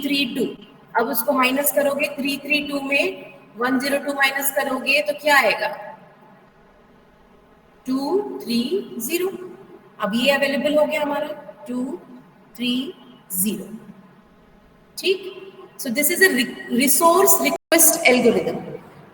332। अब उसको माइनस करोगे 332 में 102 माइनस करोगे तो क्या आएगा 230। अब ये अवेलेबल हो गया हमारा 230। ठीक। So this is a resource request algorithm.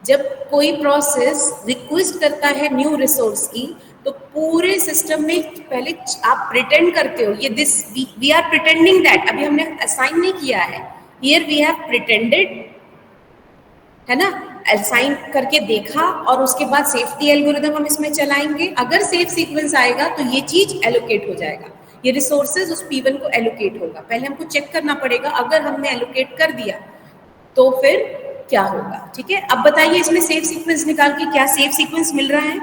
जब कोई प्रोसेस रिक्वेस्ट करता है न्यू रिसोर्स की तो पूरे सिस्टम में पहले आप प्रिटेंड करते हो, ये this we are pretending that, अभी हमने असाइन नहीं किया है, हियर वी हैव प्रिटेंडेड, है ना, असाइन करके देखा और उसके बाद सेफ्टी एल्गोरिदम हम इसमें चलाएंगे। अगर सेफ सीक्वेंस आएगा तो ये चीज एलोकेट हो जाएगा, ये रिसोर्सेज उस P1 को एलोकेट होगा। पहले हमको चेक करना पड़ेगा, अगर हमने एलोकेट कर दिया तो फिर क्या होगा। ठीक है, अब बताइए इसमें सेफ सीक्वेंस निकाल के क्या सेफ सीक्वेंस मिल रहा है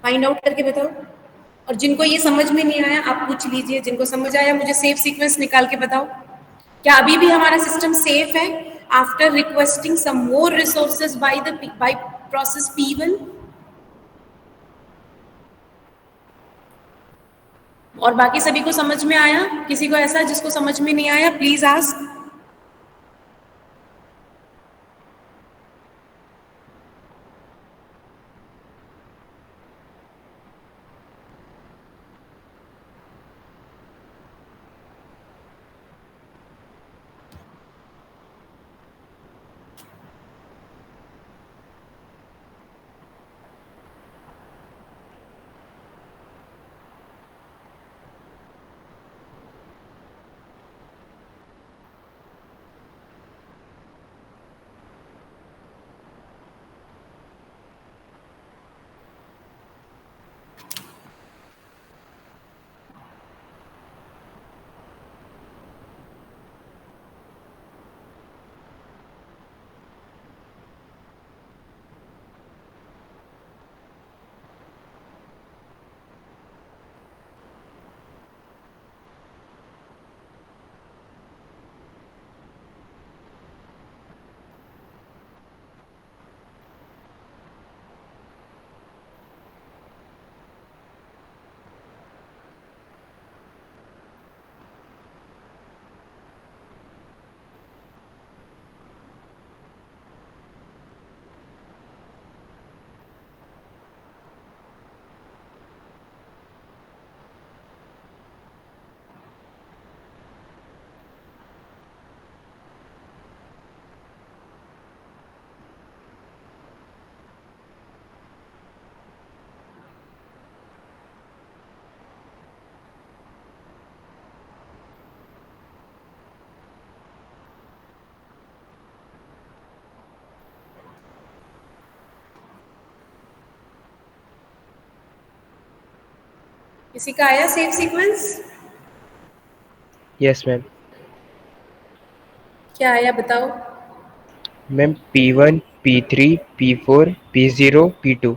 फाइंड आउट करके बताओ। और जिनको ये समझ में नहीं आया आप पूछ लीजिए, जिनको समझ आया मुझे सेफ सीक्वेंस निकाल के बताओ। क्या अभी भी हमारा सिस्टम सेफ है after requesting some more resources by process P1? और बाकी सभी को समझ में आया? किसी को ऐसा जिसको समझ में नहीं आया प्लीज आस्क। किसी का आया सेफ सीक्वेंस? Yes ma'am. क्या आया बताओ। Ma'am P1 P3 P4 P0 P2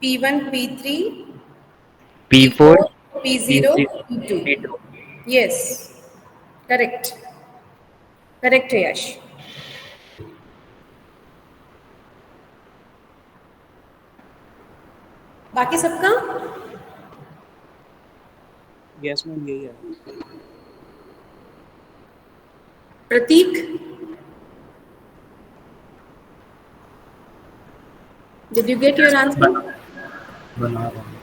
P1 P3 P4 P4 P0 P0 P2। P2। Yes, correct, correct है यश। बाकी सबका? यस मैम यही है। Prateek, did you get your answer? बना रहा हूँ।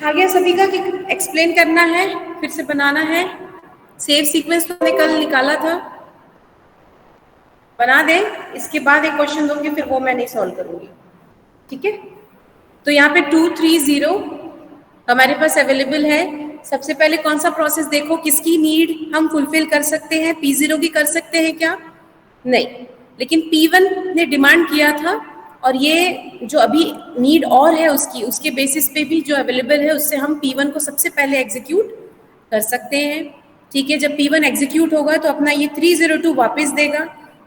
आ गया सभी का कि एक्सप्लेन करना है, फिर से बनाना है? सेव सीक्वेंस तो हमने कल निकाला था, बना दें। इसके बाद एक क्वेश्चन दूंगी, फिर वो मैं नहीं सॉल्व करूंगी, ठीक है? तो यहाँ पे 230 हमारे पास अवेलेबल है। सबसे पहले कौन सा प्रोसेस देखो, किसकी नीड हम फुलफिल कर सकते हैं? P0 की कर सकते हैं क्या? नहीं, लेकिन P1 ने डिमांड किया था, और ये जो अभी नीड और है उसकी, उसके बेसिस पे भी जो अवेलेबल है उससे हम P1 को सबसे पहले एग्जीक्यूट कर सकते हैं, ठीक है? जब P1 एग्जीक्यूट होगा तो अपना ये 302 वापस देगा।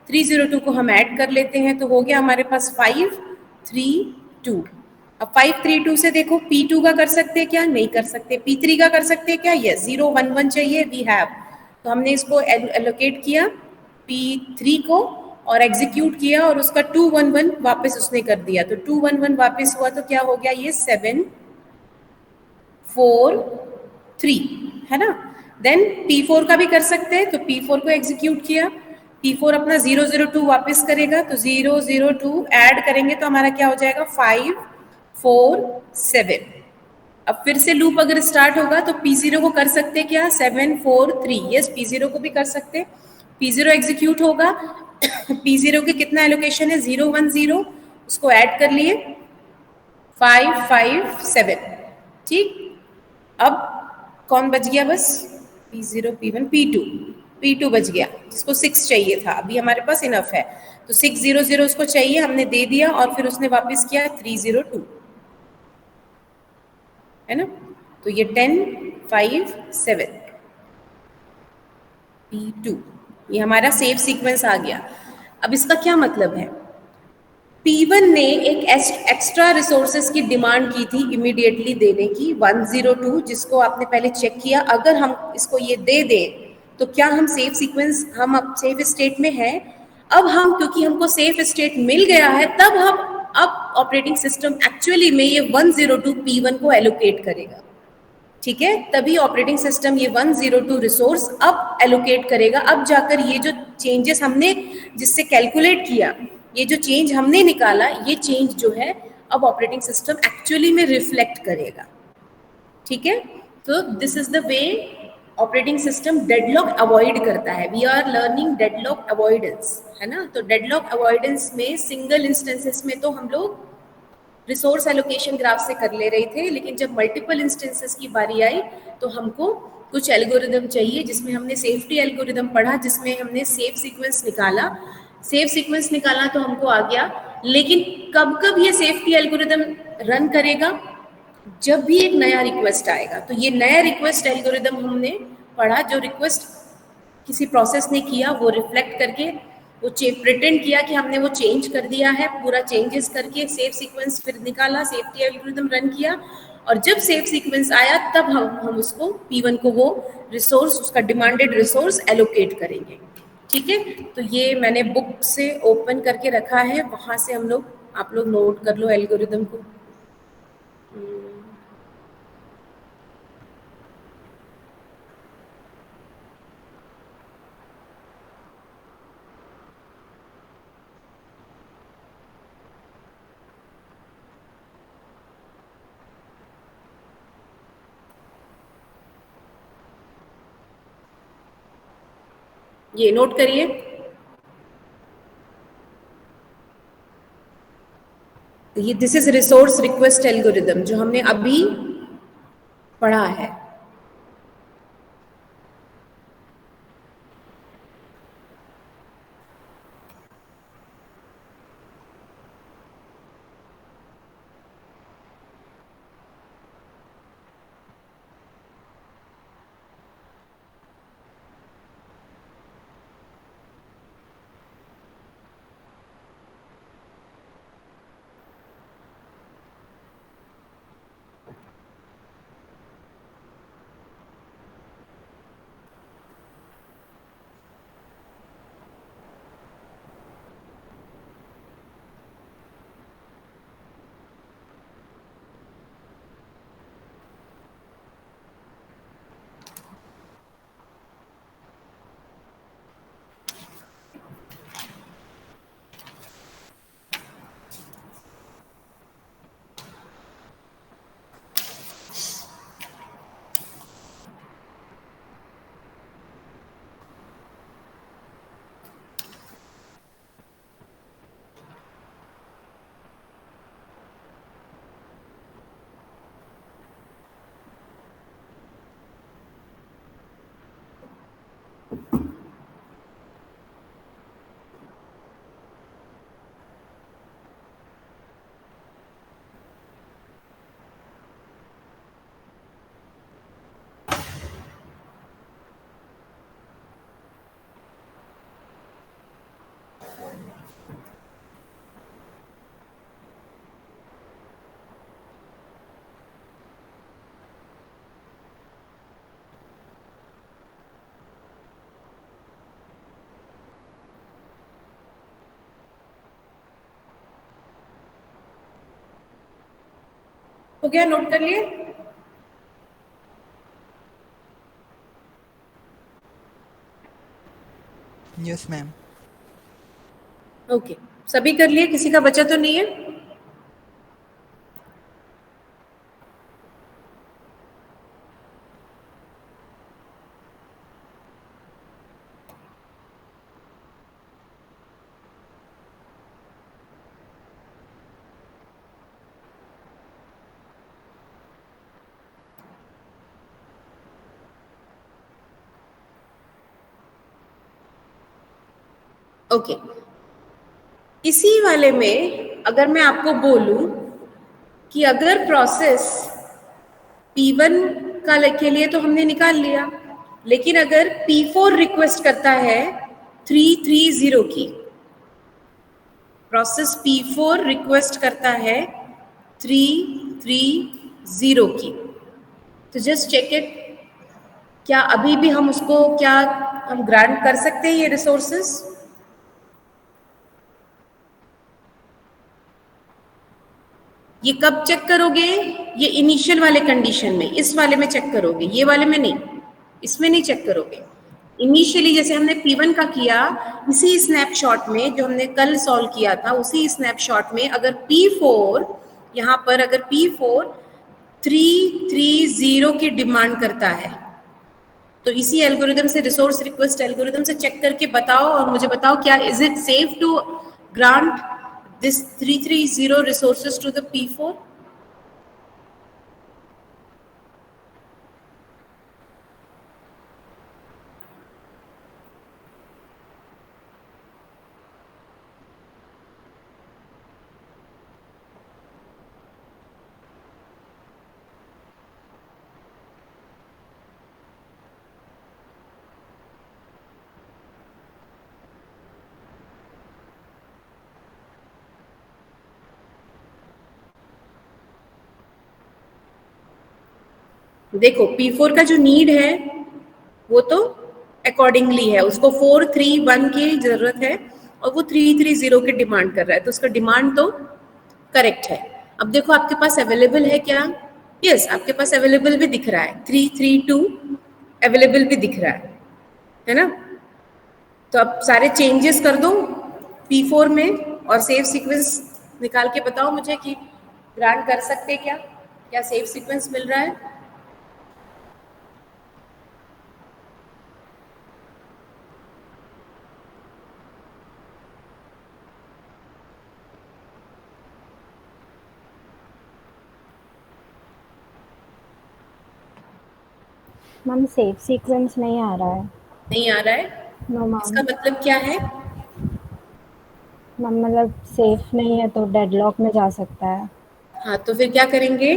302 को हम ऐड कर लेते हैं, तो हो गया हमारे पास 532। अब 532 से देखो P2 का कर सकते हैं क्या? नहीं कर सकते। P3 का कर सकते हैं क्या? यस, 011 चाहिए, वी हैव। तो हमने इसको एलोकेट किया P3 को और एग्जीक्यूट किया, और उसका 211 वापस उसने कर दिया। तो 211 वापस हुआ तो क्या हो गया? ये 743, है ना? देन P4 का भी कर सकते हैं, तो P4 को एग्जीक्यूट किया। P4 अपना 002 वापस करेगा, तो 002 ऐड करेंगे तो हमारा क्या हो जाएगा? 547। अब फिर से लूप अगर स्टार्ट होगा तो P0 को कर सकते क्या? 743। यस, P0 को भी कर सकते। P0 एग्जीक्यूट होगा। P0 के कितना एलोकेशन है? 010, उसको ऐड कर लिए 557, ठीक? अब कौन बच गया? बस P0, P1, P2 बच गया, जिसको 6 चाहिए था। अभी हमारे पास इनफ है, तो 600 उसको चाहिए, हमने दे दिया, और फिर उसने वापस किया 302, है ना? तो ये 10, 5, 7 P2, ये हमारा सेव सीक्वेंस आ गया। अब इसका क्या मतलब है? P1 ने एक एक्स्ट्रा रिसोर्सेज की डिमांड की थी इमीडिएटली देने की, 102, जिसको आपने पहले चेक किया। अगर हम इसको ये दे दें तो क्या हम सेफ सीक्वेंस, हम अब सेफ स्टेट में हैं? अब हम, क्योंकि हमको सेफ स्टेट मिल गया है, तब हम, अब ऑपरेटिंग सिस्टम एक्चुअली में ये 102 P1 को एलोकेट करेगा, ठीक है? तभी ऑपरेटिंग सिस्टम ये 102 रिसोर्स अब एलोकेट करेगा। अब जाकर ये जो चेंजेस हमने जिससे कैलकुलेट किया, ये जो चेंज हमने निकाला, ये चेंज जो है अब ऑपरेटिंग सिस्टम एक्चुअली में रिफ्लेक्ट करेगा, ठीक है? तो this is the way operating system deadlock avoid करता है। We are learning deadlock avoidance, है ना? तो डेडलॉक अवॉइडेंस में सिंगल इंस्टेंसेस में तो हम लोग रिसोर्स एलोकेशन ग्राफ से कर ले रहे थे, लेकिन जब मल्टीपल इंस्टेंसेस की बारी आई तो हमको कुछ एल्गोरिदम चाहिए, जिसमें हमने सेफ्टी एल्गोरिदम पढ़ा, जिसमें हमने सेफ सीक्वेंस निकाला। सेफ सीक्वेंस निकाला तो हमको आ गया, लेकिन कब कब ये सेफ्टी एल्गोरिदम रन करेगा? जब भी एक नया रिक्वेस्ट आएगा। तो ये नया रिक्वेस्ट एल्गोरिदम हमने पढ़ा, जो रिक्वेस्ट किसी प्रोसेस ने किया, वो रिफ्लेक्ट करके वो प्रिटेंड किया कि हमने वो चेंज कर दिया है, पूरा चेंजेस करके सेफ सीक्वेंस फिर निकाला, सेफ्टी एल्गोरिदम रन किया, और जब सेफ सीक्वेंस आया तब हम उसको P1 को वो रिसोर्स, उसका डिमांडेड रिसोर्स एलोकेट करेंगे, ठीक है? तो ये मैंने बुक से ओपन करके रखा है, वहां से हम लोग, आप लोग नोट कर लो एल्गोरिदम को। ये नोट करिए। ये this is resource request algorithm, जो हमने अभी पढ़ा है। हो गया, नोट कर लिए? Yes ma'am. ओके, सभी कर लिए, किसी का बचा तो नहीं है? ओके, इसी वाले में अगर मैं आपको बोलूं कि अगर प्रोसेस P1 के लिए तो हमने निकाल लिया, लेकिन अगर P4 रिक्वेस्ट करता है 330 की, प्रोसेस P4 रिक्वेस्ट करता है 330 की, तो जस्ट चेक इट, क्या अभी भी हम उसको हम ग्रांट कर सकते हैं ये रिसोर्सेस? ये कब चेक करोगे? ये इनिशियल वाले कंडीशन में, इस वाले में चेक करोगे, ये वाले में नहीं, इसमें नहीं चेक करोगे। इनिशियली जैसे हमने P1 का किया, इसी स्नैपशॉट में जो हमने कल सॉल्व किया था, उसी स्नैपशॉट में अगर P4 यहाँ पर अगर P4 330 की डिमांड करता है, तो इसी एल्गोरिदम से, रिसोर्स रिक्वेस्ट एल्गोरिदम से चेक करके बताओ और मुझे बताओ क्या is it safe to grant this 330 resources to the P4? देखो P4 का जो नीड है वो तो अकॉर्डिंगली है, उसको 431 की जरूरत है और वो 330 की डिमांड कर रहा है, तो उसका डिमांड तो करेक्ट है। अब देखो आपके पास अवेलेबल है क्या? यस, आपके पास अवेलेबल भी दिख रहा है, 332 अवेलेबल भी दिख रहा है ना? तो अब सारे चेंजेस कर दो P4 में और सेव सीक्वेंस निकाल के बताओ मुझे कि ग्रांट कर सकते क्या सेव सीक्वेंस मिल रहा है? मैम सेफ सीक्वेंस नहीं आ रहा है। नहीं आ रहा है? No ma'am. इसका मतलब क्या है? मैम मतलब सेफ नहीं है तो डेडलॉक में जा सकता है। हाँ, तो फिर क्या करेंगे?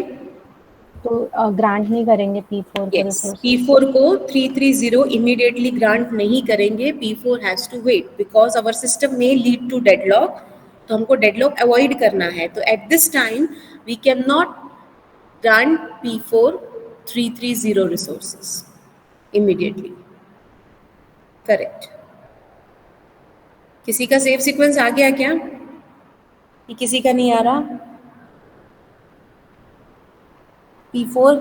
तो ग्रांट नहीं करेंगे P4 को रिसोर्स। P4 को 330 इमीडिएटली ग्रांट नहीं करेंगे। P4 has to wait because our system में लीड टू डेडलॉक, तो हमको डेडलॉक अवॉइड करना है। तो at this time we can not grant P4 330 resources immediately. Correct. किसी का सेव सीक्वेंस आ गया क्या? कि किसी का नहीं आ रहा? P4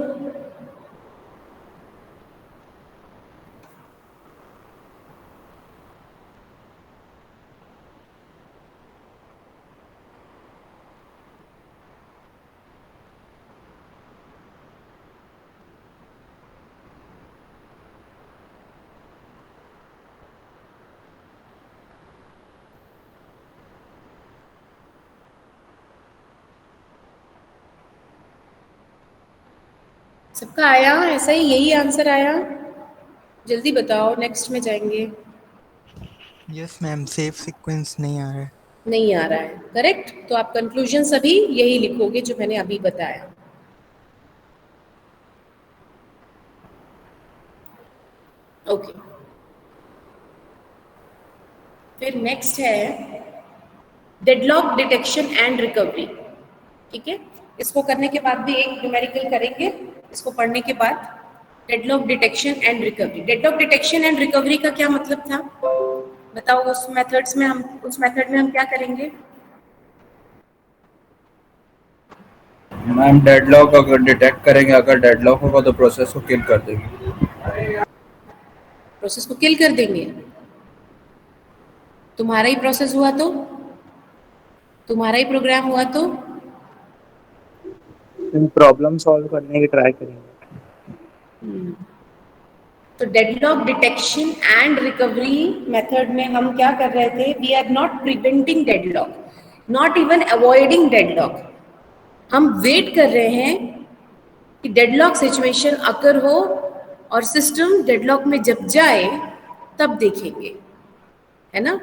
सबका आया? ऐसा ही यही आंसर आया? जल्दी बताओ, नेक्स्ट में जाएंगे। यस मैम, सेफ सीक्वेंस नहीं आ रहा है। नहीं आ रहा है, करेक्ट। तो आप कंक्लूजन सभी यही लिखोगे जो मैंने अभी बताया। ओके, फिर नेक्स्ट है डेडलॉक डिटेक्शन एंड रिकवरी। ठीक है, इसको करने के बाद भी एक न्यूमेरिकल करेंगे, इसको पढ़ने के बाद। Deadlock detection and recovery. Deadlock detection and recovery का क्या मतलब था बताओ? उस मेथड में हम क्या करेंगे? मैम डेडलॉक अगर डिटेक्ट करेंगे, अगर डेडलॉक होगा तो प्रोसेस को किल कर देंगे। प्रोसेस को किल कर देंगे। तुम्हारा ही प्रोसेस हुआ तो, तुम्हारा ही प्रोग्राम हुआ तो प्रॉब्लम सॉल्व करने की ट्राई करेंगे। तो deadlock detection and recovery method में हम क्या कर रहे थे, we are not preventing deadlock, not even avoiding deadlock. हम वेट कर रहे हैं कि डेडलॉक सिचुएशन अकर हो और सिस्टम डेडलॉक में जब जाए तब देखेंगे, है ना।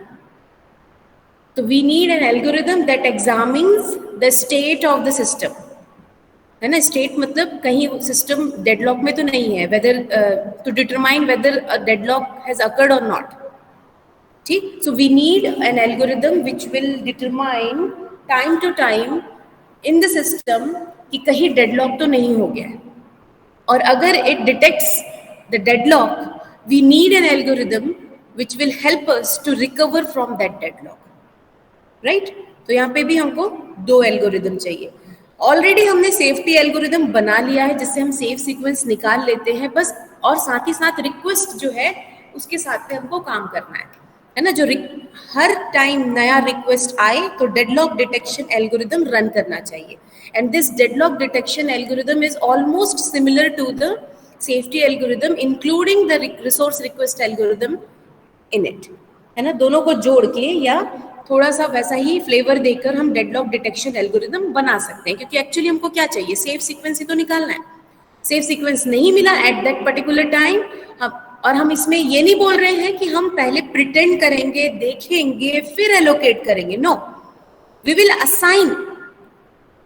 तो we need an algorithm that examines the state of the system, है ना। स्टेट मतलब कहीं सिस्टम डेडलॉक में तो नहीं है, whether to determine whether deadlock has occurred और नॉट, ठीक। So we need an algorithm which will determine time to time in the system कि कहीं डेडलॉक तो नहीं हो गया है, और अगर it detects the deadlock we need an algorithm which will help us to recover from that deadlock, right. तो यहाँ पे भी हमको दो एल्गोरिदम चाहिए। ऑलरेडी हमने सेफ्टी एल्गोरिदम बना लिया है जिससे हम सेफ सीक्वेंस निकाल लेते हैं बस, और साथ ही साथ रिक्वेस्ट जो है उसके साथ पे हमको काम करना है ना। जो हर टाइम नया रिक्वेस्ट आए तो डेडलॉक डिटेक्शन एल्गोरिदम रन करना चाहिए, and this deadlock detection algorithm is almost similar to the safety algorithm including the resource request algorithm in it, है ना। दोनों को जोड़ के या थोड़ा सा वैसा ही फ्लेवर देकर हम डेडलॉक डिटेक्शन एल्गोरिदम बना सकते हैं, क्योंकि एक्चुअली हमको क्या चाहिए, सेफ सीक्वेंस ही तो निकालना है। सेफ सीक्वेंस नहीं मिला एट दैट पर्टिकुलर टाइम, और हम इसमें ये नहीं बोल रहे हैं कि हम पहले प्रिटेंड करेंगे, देखेंगे, फिर एलोकेट करेंगे। नो, वी विल असाइन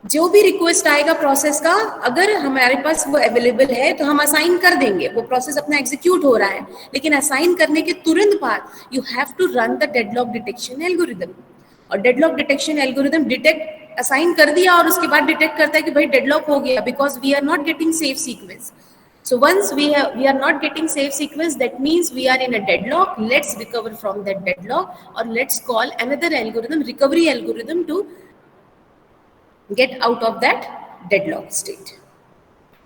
जो भी रिक्वेस्ट आएगा प्रोसेस का, अगर हमारे पास वो अवेलेबल है तो हम असाइन कर देंगे, वो प्रोसेस अपना एग्जीक्यूट हो रहा है, लेकिन असाइन करने के तुरंत बाद you have to run the deadlock detection algorithm. और deadlock detection algorithm detect assign कर दिया और उसके बाद डिटेक्ट करता है कि भाई डेडलॉक हो गया, because we are not getting safe sequence. So once we are not getting safe sequence, that means we are in a deadlock. Let's recover from that deadlock, or let's call another algorithm, recovery algorithm, to get out of that deadlock state.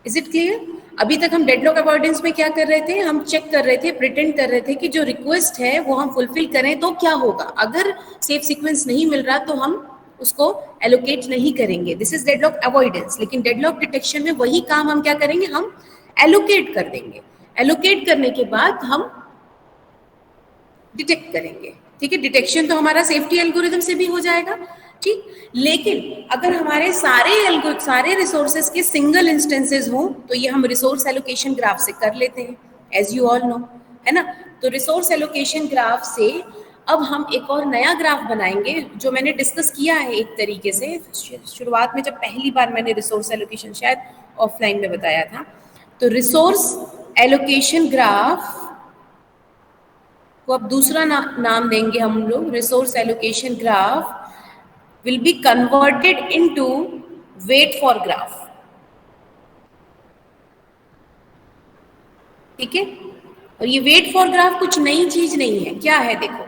Is it clear? अभी तक हम deadlock avoidance में क्या कर रहे थे, हम check कर रहे थे, प्रिटेंड कर रहे थे कि जो रिक्वेस्ट है वो हम फुलफिल करें तो क्या होगा। अगर सेफ सीक्वेंस नहीं मिल रहा तो हम उसको एलोकेट नहीं करेंगे, दिस इज डेडलॉक अवॉइडेंस। लेकिन डेडलॉक डिटेक्शन में वही काम हम क्या करेंगे, हम एलोकेट कर देंगे। एलोकेट करने के बाद हम डिटेक्ट करेंगे, ठीक है। डिटेक्शन तो हमारा सेफ्टी एल्गोरिथम से भी हो जाएगा, ठीक। लेकिन अगर हमारे सारे रिसोर्सेज के सिंगल इंस्टेंसेस हों तो ये हम रिसोर्स एलोकेशन ग्राफ से कर लेते हैं, एज यू ऑल नो, है ना। तो रिसोर्स एलोकेशन ग्राफ से अब हम एक और नया ग्राफ बनाएंगे, जो मैंने डिस्कस किया है एक तरीके से शुरुआत में, जब पहली बार मैंने रिसोर्स एलोकेशन शायद ऑफलाइन में बताया था। तो रिसोर्स एलोकेशन ग्राफ को अब दूसरा नाम देंगे हम लोग, resource allocation graph will be converted into wait for graph, ठीक है। और ये वेट फॉर ग्राफ कुछ नई चीज नहीं है, क्या है देखो,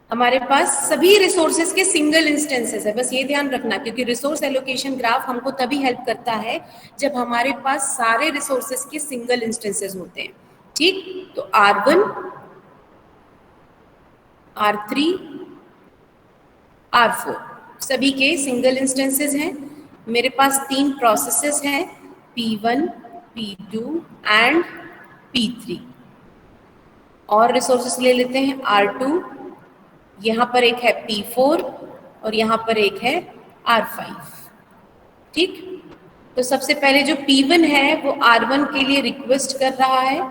हमारे पास सभी रिसोर्सेज के सिंगल इंस्टेंसेस है, बस ये ध्यान रखना, क्योंकि रिसोर्स एलोकेशन ग्राफ हमको तभी हेल्प करता है जब हमारे पास सारे रिसोर्सेज के सिंगल इंस्टेंसेस होते हैं, ठीक। तो R1, R3, R4 सभी के सिंगल इंस्टेंसेस हैं। मेरे पास 3 प्रोसेसेस हैं, P1, P2 एंड P3। और रिसोर्सेस ले लेते हैं, R2, यहाँ पर एक है P4 और यहाँ पर एक है R5, ठीक। तो सबसे पहले जो P1 है वो R1 के लिए रिक्वेस्ट कर रहा है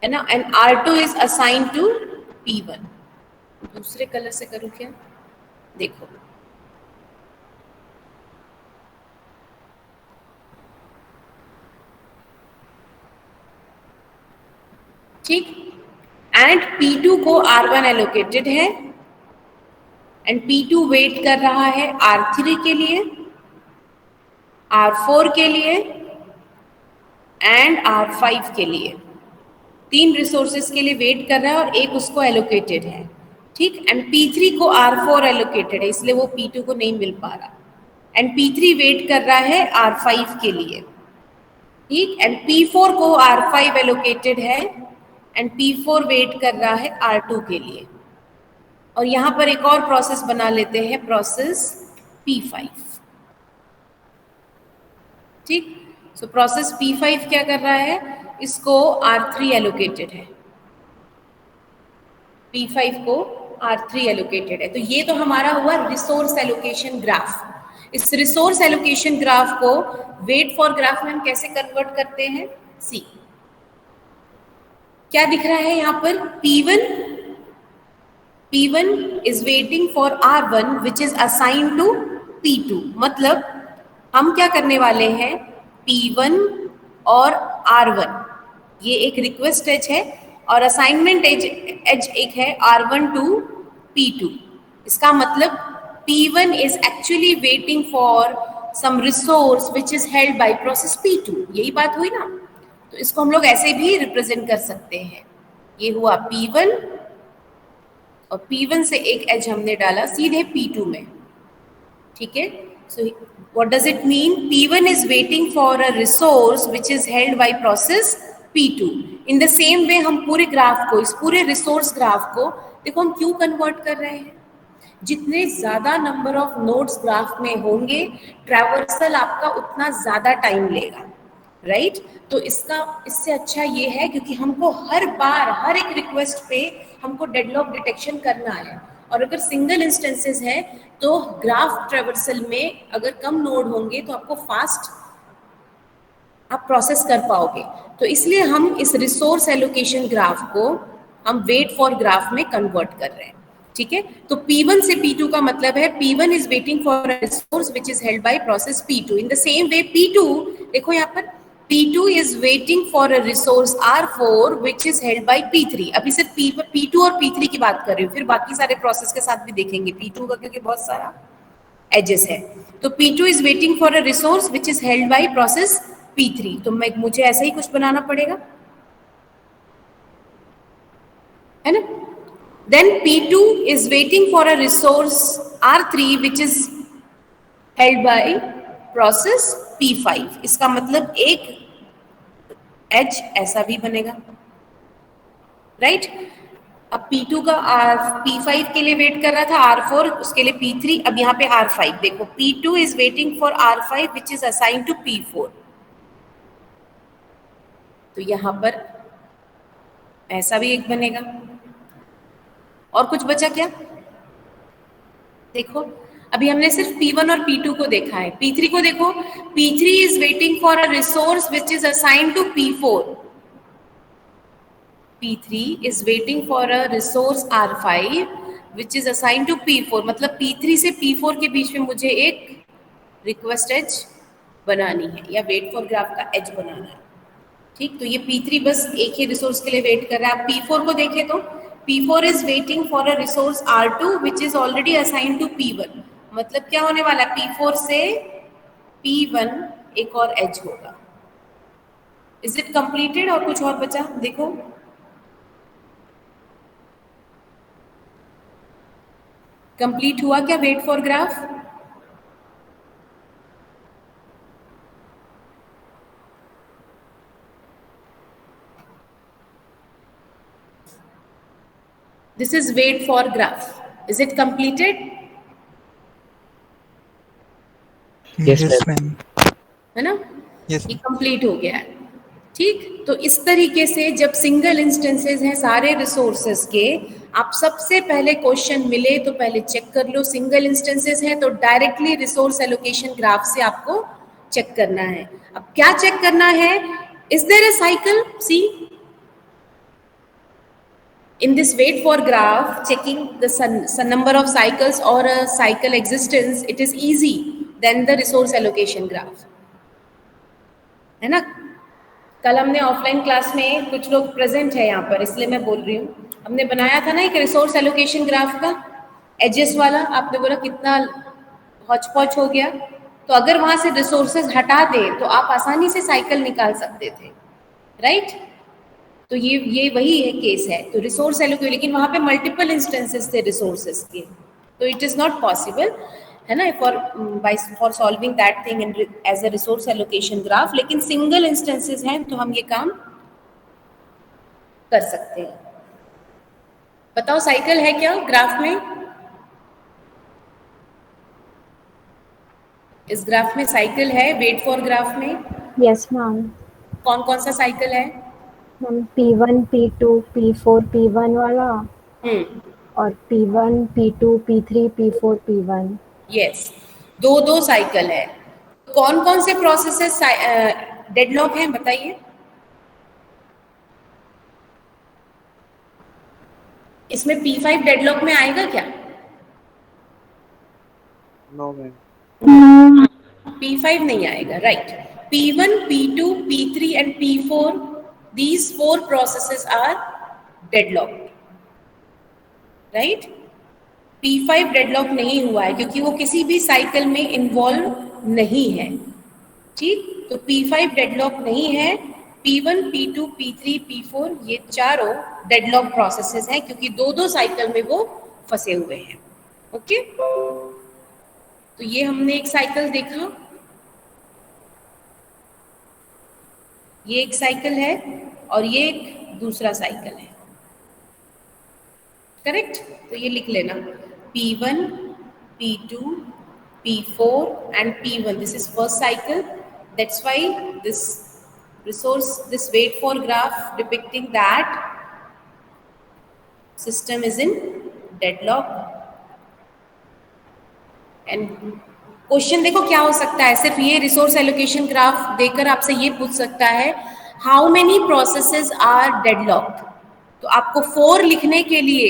ना, and R2 is assigned to P1। दूसरे कलर से करूं क्या, देखो, ठीक। एंड P2 को R1 एलोकेटेड है, एंड P2 वेट कर रहा है R3 के लिए, R4 के लिए एंड R5 के लिए। 3 रिसोर्सेस के लिए वेट कर रहा है और एक उसको एलोकेटेड है, ठीक, एंड P3 को R4 एलोकेटेड है, इसलिए वो P2 को नहीं मिल पा रहा, एंड P3 वेट कर रहा है R5 के लिए, ठीक, एंड P4 को R5 एलोकेटेड है एंड P4 वेट कर रहा है R2 के लिए। और यहां पर एक और प्रोसेस बना लेते हैं, प्रोसेस P5, ठीक। सो प्रोसेस P5 क्या कर रहा है, इसको R3 एलोकेटेड है, P5 को R3 एलोकेटेड है। तो ये तो हमारा हुआ रिसोर्स एलोकेशन ग्राफ। इस रिसोर्स एलोकेशन ग्राफ को वेट फॉर ग्राफ में हम कैसे कन्वर्ट करते हैं, सी क्या दिख रहा है यहाँ पर, P1 is waiting for R1 which is assigned to P2। मतलब हम क्या करने वाले हैं, P1 और R1 ये एक रिक्वेस्ट एज है और असाइनमेंट एज एक है R1 to P2। इसका मतलब P1 is actually waiting for some resource which is held by process P2। यही बात हुई ना, तो इसको हम लोग ऐसे भी रिप्रेजेंट कर सकते हैं। ये हुआ P1 और P1 से एक एज हमने डाला सीधे P2 में, ठीक है। So what does it mean, P1 is waiting for a resource which is held by process P2। In the same way हम पूरे ग्राफ को, इस पूरे रिसोर्स ग्राफ को देखो हम क्यों कन्वर्ट कर रहे हैं, जितने ज्यादा नंबर ऑफ नोड्स ग्राफ में होंगे ट्रैवर्सल आपका उतना ज्यादा टाइम लेगा, राइट। तो इससे अच्छा ये है क्योंकि हमको हर बार हर एक रिक्वेस्ट पे हमको डेडलॉक डिटेक्शन करना है, और अगर सिंगल इंस्टेंसेस है तो ग्राफ ट्रैवर्सल में अगर कम नोड होंगे तो आपको फास्ट आप प्रोसेस कर पाओगे। तो इसलिए हम इस रिसोर्स एलोकेशन ग्राफ को हम वेट फॉर ग्राफ में कन्वर्ट कर रहे हैं, ठीक है। तो P1 से P2 का मतलब है P1 is waiting for a resource which is held by process P2। In the same way P2, देखो यहाँ पर P2 is waiting for a resource R4 which is held by P3। अभी सिर्फ P2 और P3 की बात कर रही हूँ, फिर बाकी सारे प्रोसेस के साथ भी देखेंगे P2 का, क्योंकि बहुत सारा एजेस है। तो P2 is waiting for a resource which is held by process P3। तो मुझे ऐसा ही कुछ बनाना पड़ेगा, है ना। Then P2 is waiting for a resource R3 which is held by process P5। इसका मतलब एक एज ऐसा भी बनेगा, राइट। अब P2 का P5 के लिए वेट कर रहा था R4, उसके लिए P3, अब यहाँ पे R5 देखो, P2 is waiting for R5 which is assign to P4। तो यहाँ पर ऐसा भी एक बनेगा। और कुछ बचा क्या, देखो अभी हमने सिर्फ P1 और P2 को देखा है, P3 को देखो, P3 is waiting for a resource which is assigned to P4। P3 is waiting for a resource R5 which is assigned to P4। मतलब P3 से P4 के बीच में मुझे एक रिक्वेस्ट एज बनानी है या वेट फॉर ग्राफ का एज बनाना है, ठीक। तो ये P3 बस एक ही रिसोर्स के लिए वेट कर रहा है। आप P4 को देखें तो P4 is waiting for a resource R2 which is already assigned to P1। मतलब क्या होने वाला है, P4 से P1 एक और एज होगा। इज इट कंप्लीटेड, और कुछ और बचा, देखो कंप्लीट हुआ क्या wait for graph, this is wait for graph, is it completed, Yes, Yes, ma'am. है ना। Yes. ये कंप्लीट हो गया है, ठीक। तो इस तरीके से जब सिंगल इंस्टेंसेस हैं सारे रिसोर्सेस के, आप सबसे पहले क्वेश्चन मिले तो पहले चेक कर लो सिंगल इंस्टेंसेस हैं तो डायरेक्टली रिसोर्स एलोकेशन ग्राफ से आपको चेक करना है। अब क्या चेक करना है, is there a cycle, see in this wait for graph checking the number of cycles or a cycle existence, it is easy than the resource allocation graph, है ना। कल हमने ऑफलाइन क्लास में कुछ लोग प्रेजेंट है यहाँ पर, इसलिए मैं बोल रही हूँ, हमने बनाया था ना एक रिसोर्स एलोकेशन ग्राफ का एजेस वाला, आपने बोला कितना हौच पौच हो गया। तो अगर वहां से रिसोर्सेज हटा दे तो आप आसानी से साइकिल निकाल सकते थे, राइट। तो ये वही है केस है। तो रिसोर्स एलोकेशन, लेकिन वहां पे मल्टीपल इंस्टेंसेस थे रिसोर्सेज के, तो इट इज नॉट पॉसिबल, है ना, for solving that thing in as a resource allocation graph. लेकिन सिंगल इंस्टेंसेस हैं तो हम ये काम कर सकते हैं। बताओ साइकिल है क्या ग्राफ में? इस ग्राफ में साइकिल है, वेट फॉर ग्राफ में? Yes ma'am. कौन कौन सा साइकिल है? Ma'am P1 P2 P4 P1 वाला, और P1 P2 P3 P4 P1। Yes, दो साइकिल है। कौन कौन से प्रोसेसेस डेडलॉक हैं बताइए? इसमें P5 डेडलॉक में आएगा क्या? No ma'am. P5 नहीं आएगा, right. P1, P2, P3 and P4, these 4 processes are deadlocked, right? P5 deadlock नहीं हुआ है क्योंकि वो किसी भी साइकिल में इन्वॉल्व नहीं है, ठीक? तो P5 डेडलॉक नहीं है। P1, P2, P3, P4 ये चारों डेडलॉक प्रोसेसेस हैं क्योंकि दो साइकिल में वो फंसे हुए हैं। ओके, तो ये हमने एक साइकिल देखा, ये एक साइकिल है और ये एक दूसरा साइकिल है, करेक्ट? तो ये लिख लेना, P1, P2, P4 and P1. This is first cycle. That's why this wait for graph depicting that system is in deadlock. And question देखो क्या हो सकता है, सिर्फ ये रिसोर्स एलोकेशन ग्राफ देकर आपसे ये पूछ सकता है, हाउ मेनी प्रोसेसेस आर डेडलॉक्ड। तो आपको 4 लिखने के लिए,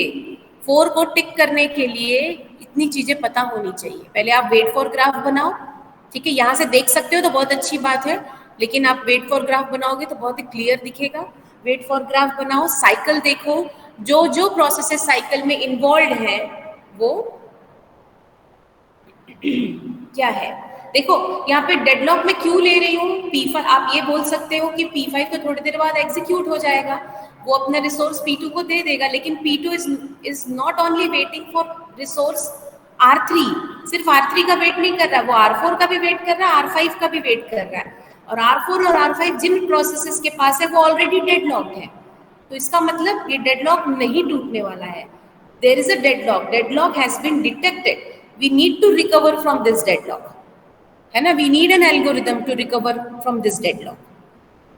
4 को टिक करने के लिए इतनी चीजें पता होनी चाहिए। पहले आप वेट फॉर ग्राफ बनाओ, ठीक है? यहाँ से देख सकते हो तो बहुत अच्छी बात है, लेकिन आप वेट फॉर ग्राफ बनाओगे तो बहुत ही क्लियर दिखेगा। वेट फॉर ग्राफ बनाओ, साइकिल देखो, जो प्रोसेसेस साइकिल में इन्वॉल्व है वो क्या है। देखो यहाँ पे डेडलॉक में क्यों ले रही हूँ P5, आप ये बोल सकते हो कि P5 तो थोड़ी देर बाद एग्जीक्यूट हो जाएगा, वो अपना रिसोर्स P2 को दे देगा, लेकिन P2 is not only waiting for resource R3, सिर्फ R3 का वेट नहीं कर रहा, वो R4 का भी वेट कर रहा है, R5 का भी वेट कर रहा है। और R4 और R5 जिन प्रोसेसेस के पास है वो ऑलरेडी डेडलॉक है, तो इसका मतलब ये डेडलॉक नहीं टूटने वाला है। There is a deadlock has been detected, we need to recover from this deadlock, है ना? we need an algorithm to recover from this deadlock,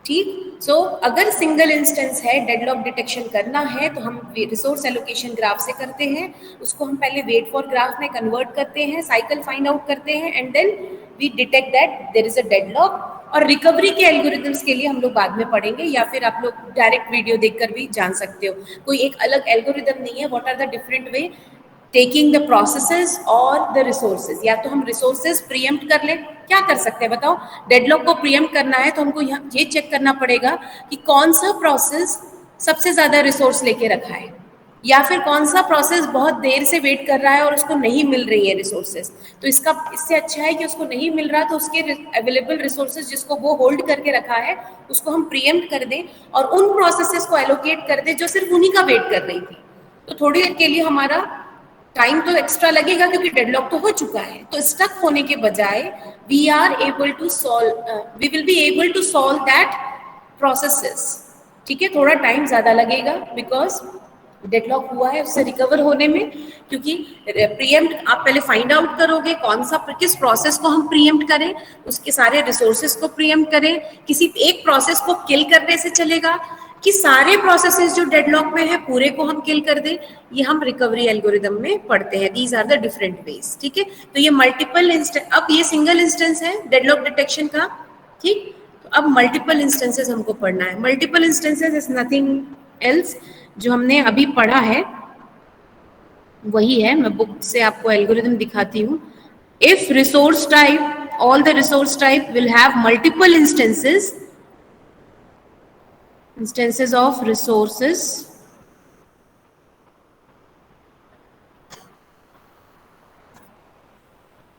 ठीक? सो अगर सिंगल इंस्टेंस है, डेडलॉक डिटेक्शन करना है तो हम रिसोर्स एलोकेशन ग्राफ से करते हैं, उसको हम पहले वेट फॉर ग्राफ में कन्वर्ट करते हैं, साइकिल फाइंड आउट करते हैं and then we detect that there is a deadlock. और रिकवरी के एल्गोरिथम्स के लिए हम लोग बाद में पढ़ेंगे, या फिर आप लोग डायरेक्ट वीडियो देखकर भी जान सकते हो, कोई एक अलग एल्गोरिथम नहीं है। What are the different way taking the processes और द रिसोर्सेज। या तो हम रिसोर्सेज प्रीएम्प्ट कर ले, क्या कर सकते हैं बताओ? डेडलॉक को प्रीएम्प्ट करना है तो हमको यहाँ ये चेक करना पड़ेगा कि कौन सा प्रोसेस सबसे ज्यादा रिसोर्स लेके रखा है, या फिर कौन सा प्रोसेस बहुत देर से वेट कर रहा है और उसको नहीं मिल रही है रिसोर्सेज। तो इससे अच्छा है कि उसको नहीं मिल रहा तो उसके अवेलेबल रिसोर्सेज जिसको वो होल्ड करके रखा है उसको हम प्रीएम्प्ट कर दें और उन प्रोसेसेस को एलोकेट कर दें जो सिर्फ उन्हीं का वेट कर रही थी। तो थोड़ी देर के लिए हमारा टाइम तो एक्स्ट्रा लगेगा क्योंकि डेडलॉक तो हो चुका है, तो स्टक होने के बजाय we will be able to solve that processes, ठीक है? थोड़ा टाइम ज्यादा लगेगा बिकॉज डेडलॉक हुआ है उससे रिकवर होने में, क्योंकि प्रीएम्प्ट आप पहले फाइंड आउट करोगे किस प्रोसेस को हम प्रीएम्प्ट करें, उसके सारे रिसोर्सेज को प्रीएम्प्ट करें, किसी एक प्रोसेस को किल करने से चलेगा कि सारे प्रोसेसेस जो डेडलॉक में है पूरे को हम किल कर दें। ये हम रिकवरी एल्गोरिदम में पढ़ते हैं। These are the different ways, ठीक है? तो ये मल्टीपल इंस्टेंस, अब ये सिंगल इंस्टेंस है डेडलॉक डिटेक्शन का, ठीक? तो अब मल्टीपल इंस्टेंसेस हमको पढ़ना है। Multiple instances is nothing else, जो हमने अभी पढ़ा है वही है। मैं बुक से आपको एल्गोरिदम दिखाती हूँ। If resource type, all the resource type will have multiple instances of resources,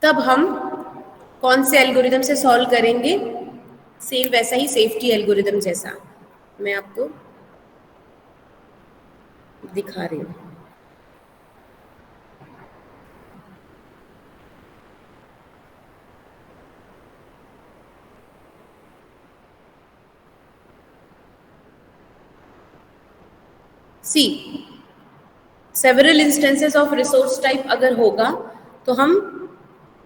तब हम कौन से एल्गोरिदम से सॉल्व करेंगे? सेम वैसा ही सेफ्टी एल्गोरिदम जैसा। मैं आपको दिखा रही हूँ। See several instances of resource type अगर होगा तो हम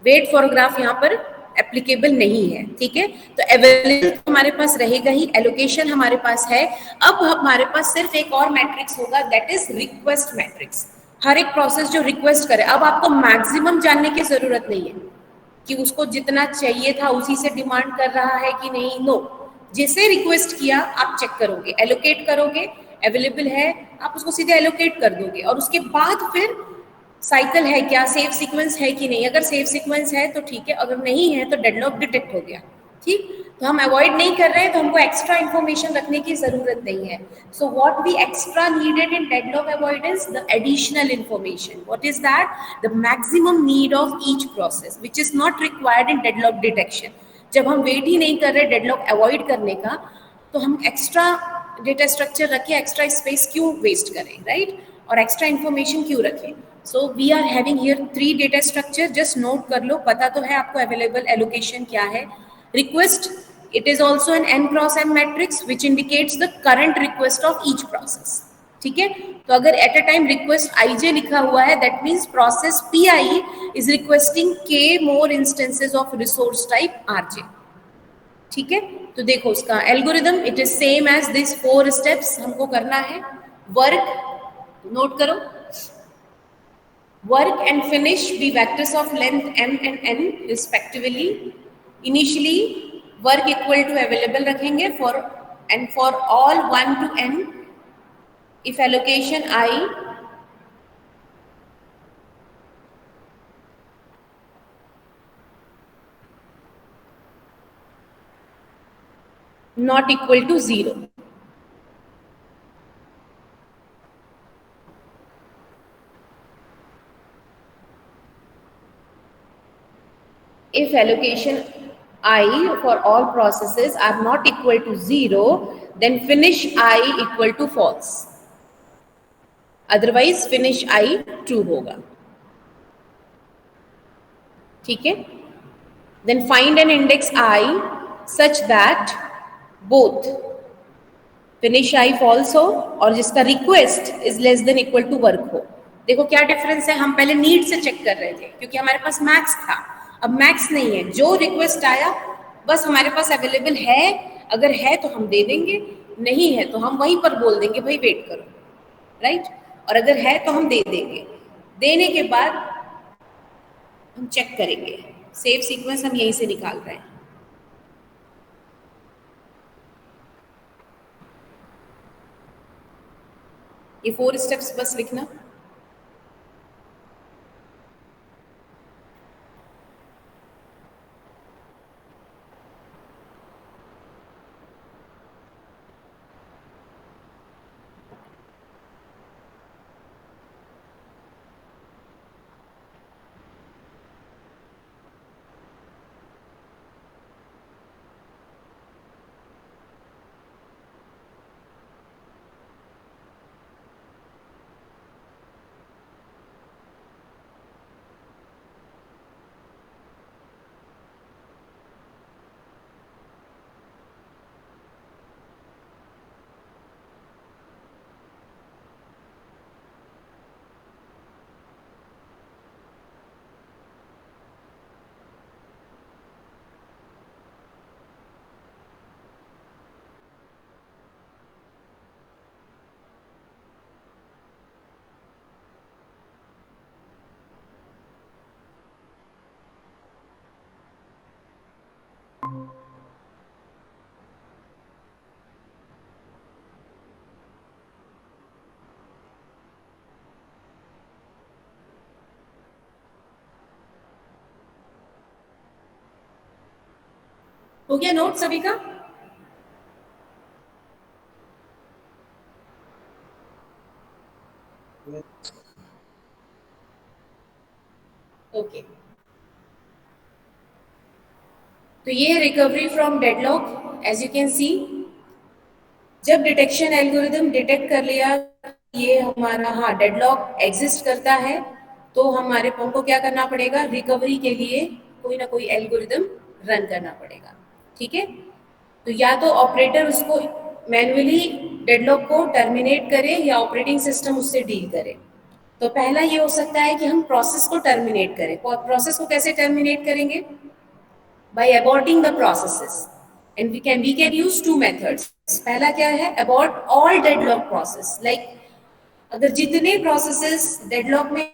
वेट फॉर ग्राफ यहाँ पर एप्लीकेबल नहीं है, ठीक है। तो अवेलेबल हमारे पास रहेगा ही, एलोकेशन हमारे पास है। अब हमारे पास सिर्फ एक और मैट्रिक्स होगा, दैट इज रिक्वेस्ट मैट्रिक्स। हर एक प्रोसेस जो रिक्वेस्ट करे, अब आपको मैक्सिमम जानने की जरूरत नहीं है कि उसको जितना चाहिए था उसी से डिमांड कर रहा है कि नहीं, नो। जिसे रिक्वेस्ट किया आप चेक करोगे, एलोकेट करोगे, अवेलेबल है आप उसको सीधे एलोकेट कर दोगे, और उसके बाद फिर साइकिल है क्या, सेव सीक्वेंस है कि नहीं। अगर सेव सीक्वेंस है तो ठीक है, अगर नहीं है तो डेडलॉक डिटेक्ट हो गया, ठीक। तो हम अवॉइड नहीं कर रहे हैं, तो हमको एक्स्ट्रा इंफॉर्मेशन रखने की जरूरत नहीं है। So what we extra needed in deadlock avoidance, the additional information. What is that? The maximum need of each process which is not required in deadlock detection. जब हम वेट ही नहीं कर रहे डेडलॉक अवॉइड करने का, तो हम एक्स्ट्रा डेटा स्ट्रक्चर रखें, एक्स्ट्रा स्पेस क्यों वेस्ट करें, राइट? और एक्स्ट्रा इंफॉर्मेशन क्यों रखें? So we are having here 3 data structure, just note कर लो, पता तो है आपको अवेलेबल एलोकेशन क्या है। Request, it is also an n cross m matrix which indicates the current request of each process, ठीक है। तो अगर at a time request ij लिखा हुआ है, that means process pi is requesting k more instances of resource type rj, ठीक है। तो देखो उसका algorithm, it is same as this 4 steps हमको करना है। वर्क, नोट करो, work and finish be vectors of length m and n respectively. Initially work equal to available रखेंगे for and for all 1 to n, if allocation I not equal to 0. If allocation I for all processes are not equal to 0, then finish I equal to false. Otherwise finish I true होगा, ठीक है। Then find an index I such that both finish I false हो और जिसका request is less than equal to work हो। देखो क्या difference है, हम पहले नीड से चेक कर रहे थे क्योंकि हमारे पास मैक्स था, अब मैक्स नहीं है, जो रिक्वेस्ट आया बस हमारे पास अवेलेबल है, अगर है तो हम दे देंगे, नहीं है तो हम वहीं पर बोल देंगे भाई वेट करो, राइट। और अगर है तो हम दे देंगे, देने के बाद हम चेक करेंगे, सेव सीक्वेंस हम यहीं से निकाल रहे हैं। ये 4 स्टेप्स बस लिखना। हो गया नोट सभी का? ओके, तो ये है recovery from deadlock. As you can see, जब डिटेक्शन एल्गोरिदम डिटेक्ट कर लिया ये हमारा, हाँ, डेडलॉक एग्जिस्ट करता है, तो हमारे हमको क्या करना पड़ेगा, रिकवरी के लिए कोई ना कोई एल्गोरिदम रन करना पड़ेगा। ठीक है, तो या तो ऑपरेटर उसको मैन्युअली डेडलॉक को टर्मिनेट करे या ऑपरेटिंग सिस्टम उससे डील करे। तो पहला ये हो सकता है कि हम प्रोसेस को टर्मिनेट करें। प्रोसेस को कैसे टर्मिनेट करेंगे? by aborting the processes, and we can use two methods. पहला क्या है? abort all deadlock process, like अगर जितने प्रोसेसेस डेडलॉक में,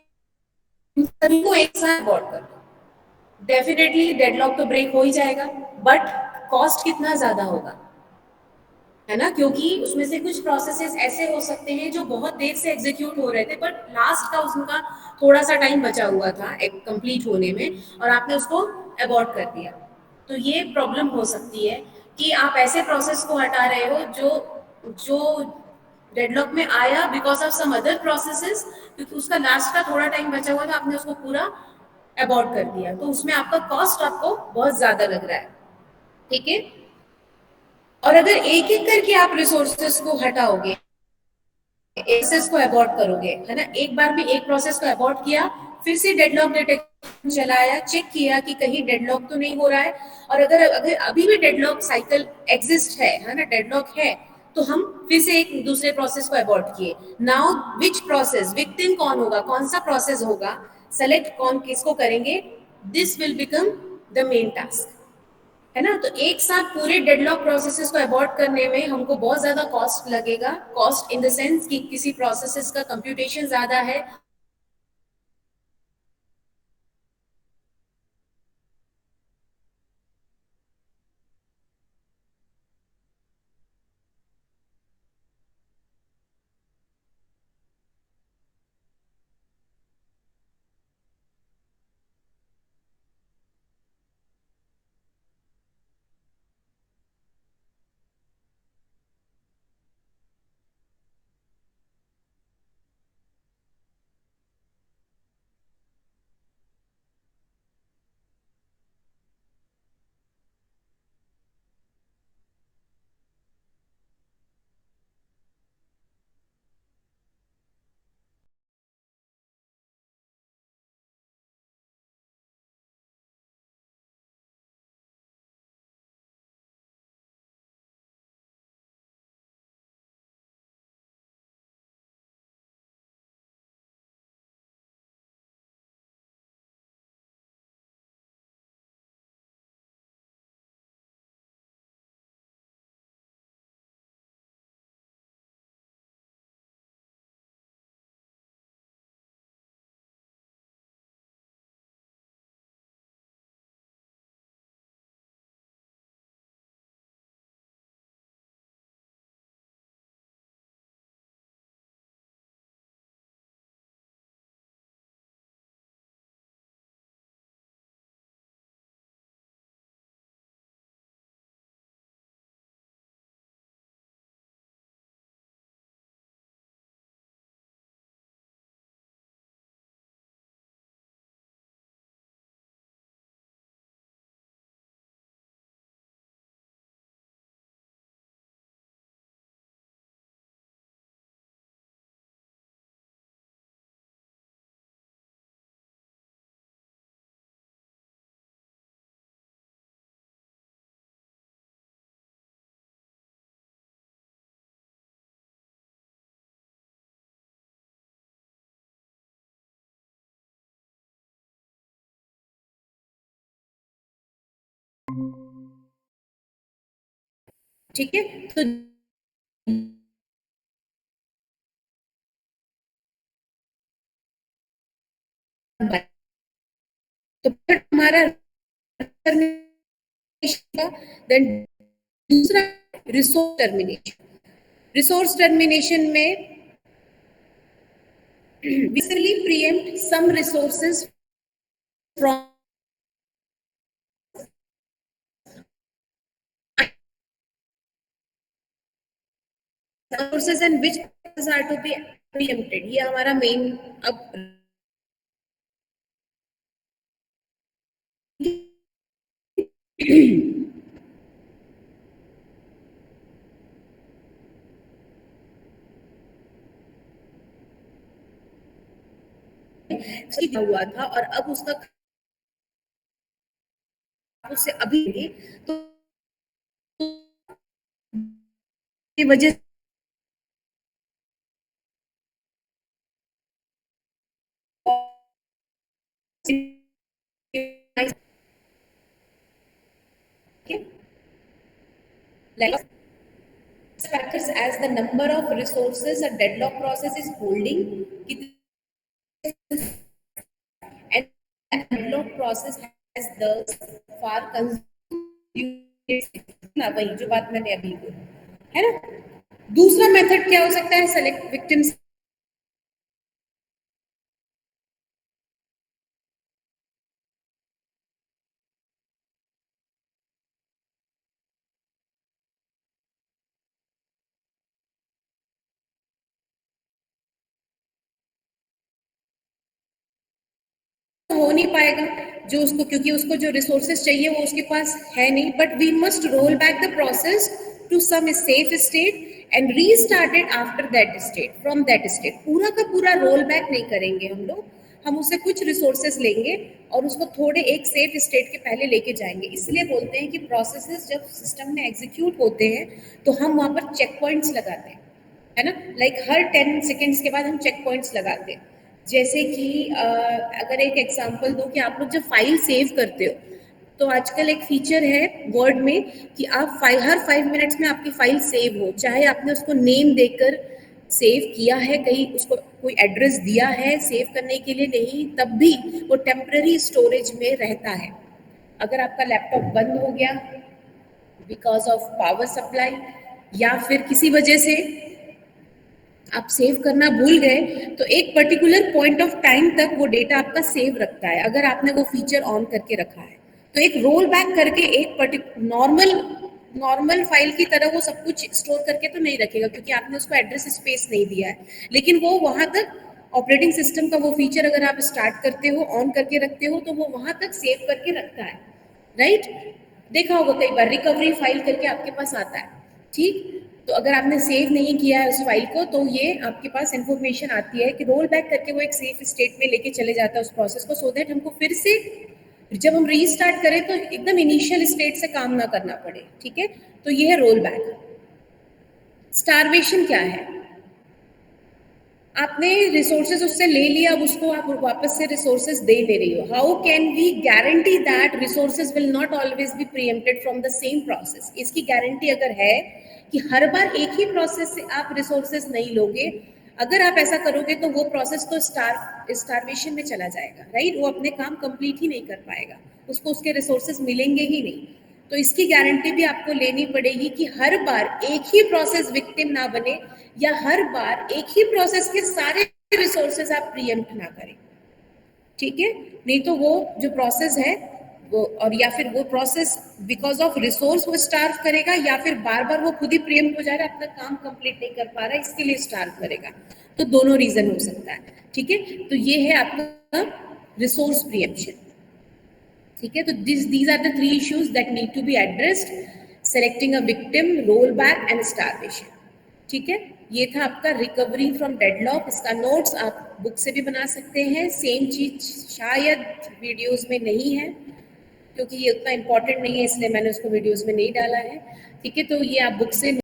सभी को एक साथ abort कर दो, डेफिनेटली डेडलॉक तो ब्रेक हो ही जाएगा, बट कॉस्ट कितना ज्यादा होगा, है ना? क्योंकि उसमें से कुछ प्रोसेसेस ऐसे हो सकते हैं जो बहुत देर से एग्जीक्यूट हो रहे थे, बट लास्ट का उसका थोड़ा सा टाइम बचा हुआ था एक कंप्लीट होने में, और आपने उसको अबॉर्ट कर दिया। तो ये प्रॉब्लम हो सकती है कि आप ऐसे प्रोसेस को हटा रहे हो जो जो डेडलॉक में आया because of some other processes, क्योंकि उसका लास्ट का थोड़ा टाइम बचा हुआ था, आपने उसको पूरा अबॉर्ट कर दिया, तो उसमें आपका कॉस्ट आपको बहुत ज्यादा लग रहा है। ठीक है, और अगर एक एक करके आप रिसोर्सेस को हटाओगे, प्रोसेस को अबॉर्ट करोगे, है ना, एक बार में एक प्रोसेस को अबॉर्ट किया, फिर से डेडलॉक डिटेक्शन चलाया, चेक किया कि कहीं डेडलॉक तो नहीं हो रहा है, और अगर अगर अभी भी डेडलॉक साइकिल एग्जिस्ट है ना, डेडलॉक है, तो हम फिर से एक दूसरे प्रोसेस को अबॉर्ट किए। नाउ विच प्रोसेस, विक्टिम कौन होगा, कौन सा प्रोसेस होगा, सेलेक्ट कौन किसको करेंगे, this will become the main task, है ना? तो एक साथ पूरे डेडलॉक प्रोसेसेस को अबॉर्ट करने में हमको बहुत ज्यादा कॉस्ट लगेगा, कॉस्ट इन द सेंस कि किसी प्रोसेसेस का कंप्यूटेशन ज्यादा है, ठीक है? तो तो फिर हमारा देन दूसरा रिसोर्स टर्मिनेशन। रिसोर्स टर्मिनेशन में basically preempt some resources from resources and which resources are to be preempted, ये हमारा मेन अब हुआ था और अब उसका उससे अभी तो की वजह like factors as the number of resources a deadlock process is holding and deadlock process has thus far consumed ना वही जो बात मैंने अभी बोली है ना। दूसरा मेथड क्या हो सकता है, सेलेक्ट विक्टिम्स हो नहीं पाएगा जो उसको, क्योंकि उसको जो रिसोर्सेज चाहिए वो उसके पास है नहीं, but we must roll back the process to some safe state and restart it after that state, from that state. पूरा का पूरा रोल बैक नहीं करेंगे हम लोग, हम उससे कुछ रिसोर्सेज लेंगे और उसको थोड़े एक सेफ स्टेट के पहले लेके जाएंगे। इसलिए बोलते हैं कि प्रोसेसेस जब सिस्टम में एग्जीक्यूट होते हैं तो हम वहाँ पर चेक पॉइंट्स लगाते हैं, है ना। लाइक हर 10 सेकेंड्स के बाद हम चेक पॉइंट्स लगाते हैं। जैसे कि अगर एक एग्जांपल दूं कि आप लोग जब फाइल सेव करते हो तो आजकल एक फीचर है वर्ड में कि आप हर 5 मिनट्स में आपकी फाइल सेव हो, चाहे आपने उसको नेम देकर सेव किया है, कहीं उसको कोई एड्रेस दिया है सेव करने के लिए नहीं, तब भी वो टेम्पररी स्टोरेज में रहता है। अगर आपका लैपटॉप बंद हो गया बिकॉज ऑफ पावर सप्लाई या फिर किसी वजह से आप सेव करना भूल गए तो एक पर्टिकुलर पॉइंट ऑफ टाइम तक वो डेटा आपका सेव रखता है, अगर आपने वो फीचर ऑन करके रखा है। तो एक रोल बैक करके एक नॉर्मल फाइल की तरह वो सब कुछ स्टोर करके तो नहीं रखेगा, क्योंकि आपने उसको एड्रेस स्पेस नहीं दिया है, लेकिन वो वहां तक ऑपरेटिंग सिस्टम का वो फीचर अगर आप स्टार्ट करते हो, ऑन करके रखते हो, तो वो वहां तक सेव करके रखता है, राइट। देखा होगा कई बार रिकवरी फाइल करके आपके पास आता है, ठीक। तो अगर आपने सेव नहीं किया है उस फाइल को तो ये आपके पास इंफॉर्मेशन आती है कि रोल बैक करके वो एक सेफ स्टेट में लेके चले जाता है उस प्रोसेस को, सो दैट हमको फिर से जब हम रीस्टार्ट करें तो एकदम इनिशियल स्टेट से काम ना करना पड़े, ठीक है। तो ये है रोल बैक। स्टारवेशन क्या है, आपने रिसोर्सेज उससे ले लिया, अब उसको आप वापस से रिसोर्सेज दे रही हो। How can we guarantee that resources will not always be preempted from the same process. इसकी गारंटी अगर है कि हर बार एक ही प्रोसेस से आप रिसोर्सेज नहीं लोगे, अगर आप ऐसा करोगे तो वो प्रोसेस तो स्टारवेशन में चला जाएगा, राइट। वो अपने काम कंप्लीट ही नहीं कर पाएगा, उसको उसके रिसोर्सेज मिलेंगे ही नहीं। तो इसकी गारंटी भी आपको लेनी पड़ेगी कि हर बार एक ही प्रोसेस विक्टिम ना बने, या हर बार एक ही प्रोसेस के सारे रिसोर्सेज आप प्रीएम्प्ट ना करें, ठीक है। नहीं तो वो जो प्रोसेस है वो, और या फिर वो प्रोसेस बिकॉज ऑफ रिसोर्स वो स्टार्व करेगा, या फिर बार बार वो खुद ही प्रीएम्प्ट हो जा रहा है, अपना काम कंप्लीट नहीं कर पा रहा है, इसके लिए स्टार्व करेगा। तो दोनों रीजन हो सकता है, ठीक है। तो ये है आपका रिसोर्स प्रीएम्प्शन, ठीक है। तो these are the 3 issues that need to be addressed: selecting a victim, rollback and starvation, ठीक है। ये था आपका रिकवरी फ्रॉम डेडलॉक। इसका नोट्स आप बुक से भी बना सकते हैं। सेम चीज शायद वीडियोस में नहीं है, क्योंकि ये उतना इम्पोर्टेंट नहीं है, इसलिए मैंने उसको वीडियोस में नहीं डाला है, ठीक है। तो ये आप बुक से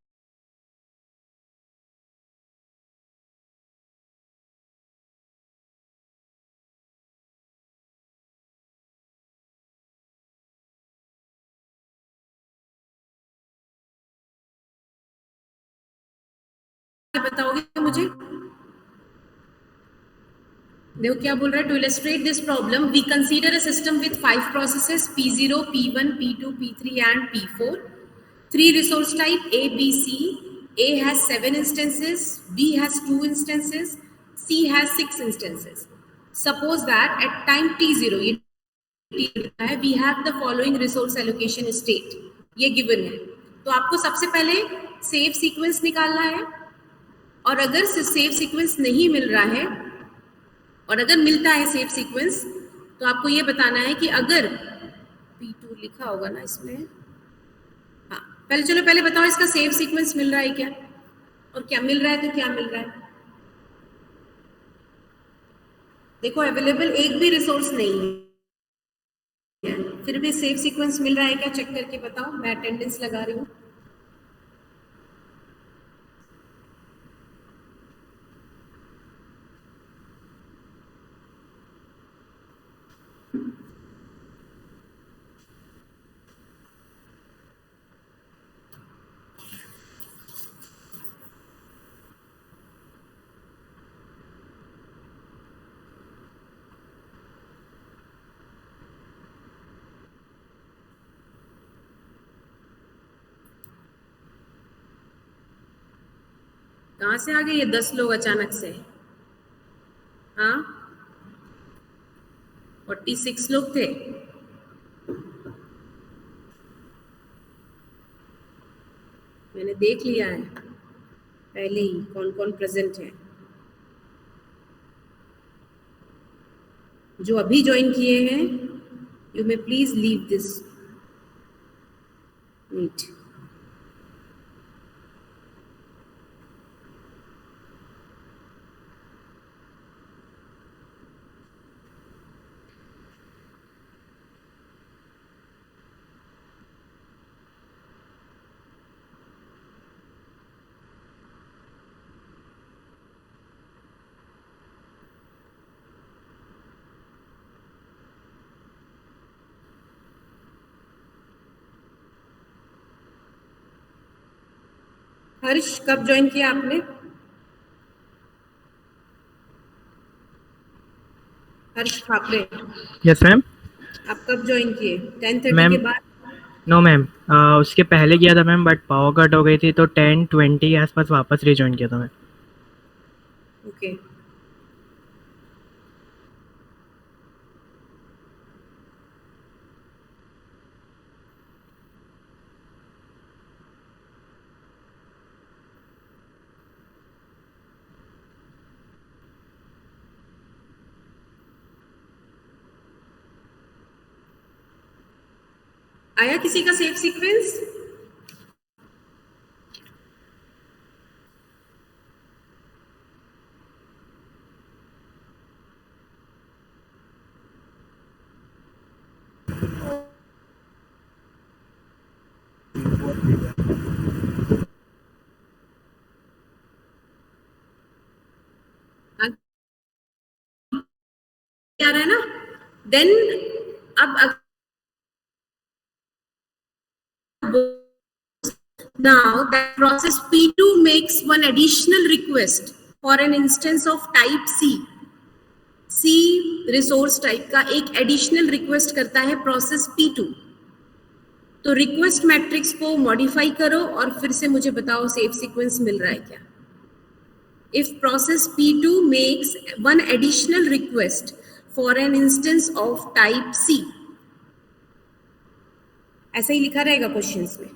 बताओगे मुझे। देखो क्या बोल रहा है, to illustrate this problem we consider a system with 5 processes P0, P1, P2, P3 and P4, 3 resource type A, B, C. A has 7 instances, B has 2 instances, C has 6 instances. Suppose that at time T0 we have the following resource allocation state, ये given है। तो आपको सबसे पहले save sequence निकालना है, और अगर सेव सीक्वेंस नहीं मिल रहा है और अगर मिलता है सेव सीक्वेंस तो आपको ये बताना है कि अगर P2 लिखा होगा ना इसमें, हाँ पहले बताओ इसका सेव सीक्वेंस मिल रहा है क्या, और क्या मिल रहा है तो क्या मिल रहा है। देखो अवेलेबल एक भी रिसोर्स नहीं है, फिर भी सेफ सीक्वेंस मिल रहा है क्या, चेक करके बताओ, मैं अटेंडेंस लगा रही हूँ। कहाँ से आ गए ये 10 लोग अचानक से? हाँ, 46 लोग थे। मैंने देख लिया है पहले ही कौन कौन प्रेजेंट है। जो अभी ज्वाइन किए हैं, you may please leave this meet. Harsh कब ज्वाइन किया आपने? Harsh Thakare, yes ma'am. आप कब ज्वाइन किए? 10:30 मैम के बाद? नो मैम, उसके पहले किया था मैम, बट पावर कट हो गई थी तो 10:20 के आसपास वापस रिज्वाइन किया था मैं। ओके। आया किसी का सेफ सीक्वेंस? आ रहा है ना? देन अब now that process P2 makes one additional request for an instance of type C resource type का एक एडिशनल रिक्वेस्ट करता है प्रोसेस P2। तो रिक्वेस्ट मैट्रिक्स को मॉडिफाई करो और फिर से मुझे बताओ सेफ सीक्वेंस मिल रहा है क्या। If process P2 makes one additional request for an instance of type C, ऐसा ही लिखा रहेगा क्वेश्चंस में।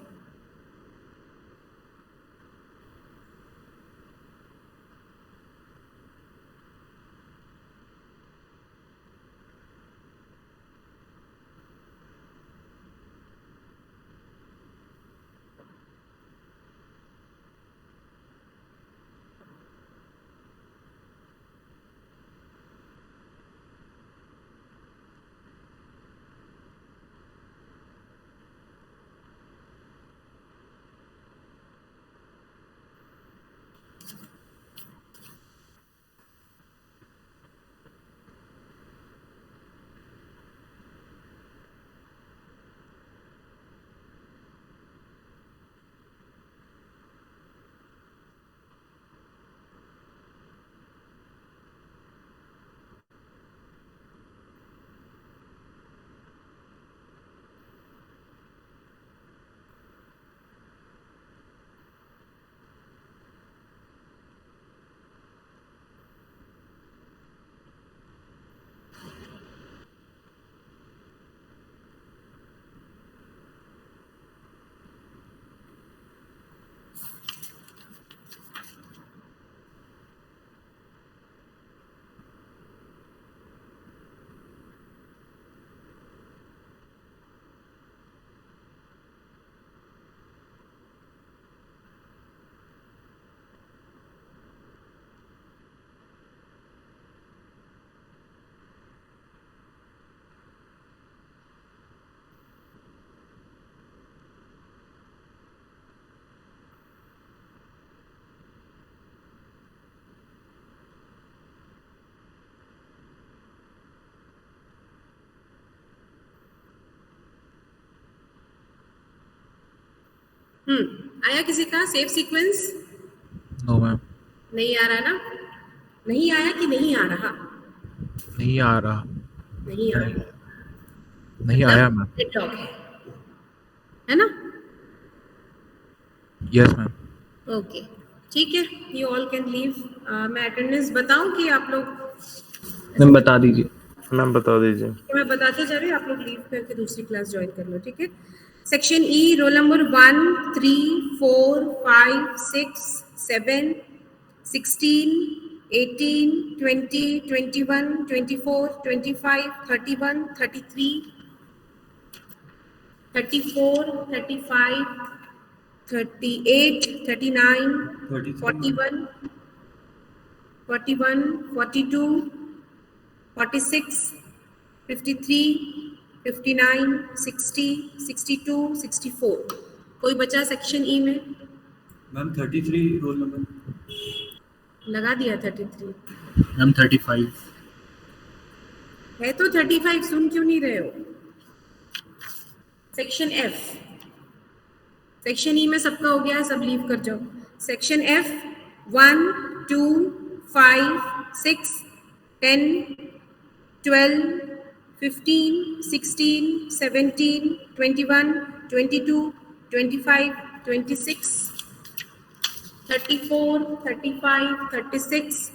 आया किसी का सेफ सीक्वेंस? नो मैम, नहीं आ रहा ना? नहीं आया कि नहीं आ रहा? नहीं आ रहा, नहीं आ रहा, नहीं आया मैम। डेडलॉक है ना? Yes ma'am. ओके, ठीक है, यू ऑल कैन लीव। मैं अटेंडेंस बताऊं कि आप लोग? मैम बता दीजिए। मैम बता दीजिए। मैं बताते जा रही हूँ, आप लोग लीव करके दूसरी क्लास ज्वाइन कर लो, ठीक है? Section E, roll number 1, 3, 4, 5, 6, 7, 16, 18, 20, 21, 24, 25, 31, 33, 34, 35, 38, 39, 41, 41, 42, 46, 53, 59, 60, 62, 64। कोई बचा सेक्शन ई में? Ma'am 33 roll number. लगा दिया 33। मैम 35। है तो 35, सुन क्यों नहीं रहे हो? सेक्शन एफ, सेक्शन ई में सबका हो गया, सब लीव कर जाओ। Section F 1, 2, 5, 6, 10, 12, 15, 16, 17, 21, 22, 25, 26, 34, 35, 36,